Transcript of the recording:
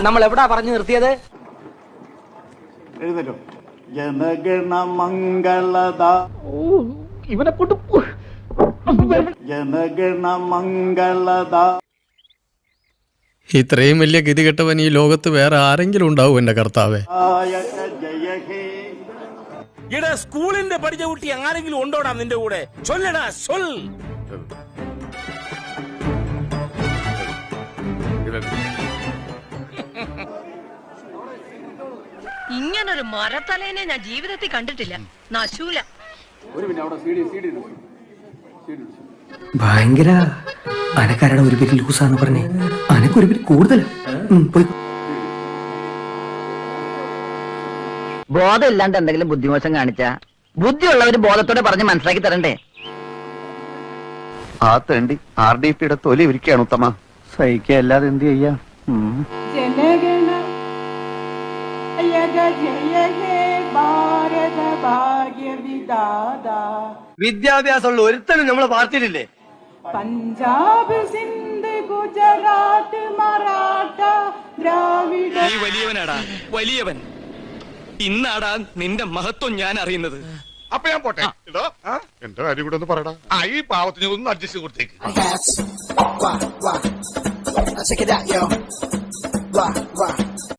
നമ്മൾ എവിടാ പറഞ്ഞു നിർത്തിയത്? എഴുന്നേറ്റോ. ജനഗണ മംഗളദ ഇവനെ കൊണ്ട് ജനഗണ മംഗളദ. ഇത്രയും വലിയ ഗതികെട്ടവൻ ഈ ലോകത്ത് വേറെ ആരെങ്കിലും ഉണ്ടാവും എന്റെ കർത്താവേ? ജയ ഹേ. ഇവിടെ സ്കൂളിന്റെ പഠിച്ച കുട്ടി ആരെങ്കിലും ഉണ്ടോടാ നിന്റെ കൂടെ? ചൊല്ലടാ, ചൊൽ. ഇങ്ങനൊരു മരത്തലേനെ ഞാൻ ജീവിതത്തിൽ കണ്ടിട്ടില്ല. നശൂല. ഭയങ്കര അനക്കാരുടെ ഒരു പേര് ലൂസാന്ന് പറഞ്ഞേ, അനക്കൊരു പേര് കൂടുതലാ. ബോധം ഇല്ലാണ്ട് എന്തെങ്കിലും ബുദ്ധിമോശം കാണിച്ചാ ബുദ്ധിയുള്ളവര് ബോധത്തോടെ പറഞ്ഞ് മനസ്സിലാക്കി തരണ്ടേ? ആ തേണ്ടി RDPയുടെ തൊലി ഇരിക്കുകയാണ് ഉത്തമ. സഹിക്കുക അല്ലാതെ എന്ത് ചെയ്യാ? വിദ്യാഭ്യാസമുള്ള ഒരുത്തനും നമ്മളെ പാർട്ടിയിലില്ലേ? പഞ്ചാബ്, സിന്ധ്, ഗുജറാത്ത്, മറാഠ, ദ്രാവിഡ. നീ വലിയവനാടാ, വലിയവൻ. ഇന്നാടാ നിന്റെ മഹത്വം ഞാൻ അറിയുന്നത്. അപ്പൊ ഞാൻ പോട്ടെ. എന്റെ കാര്യം കൂടെ ഒന്ന് പറയടാ. ഈ പാവത്തിന് ഒന്ന് അഡ്ജസ്റ്റ് കൊടുത്തേക്ക്. Check it out, yo.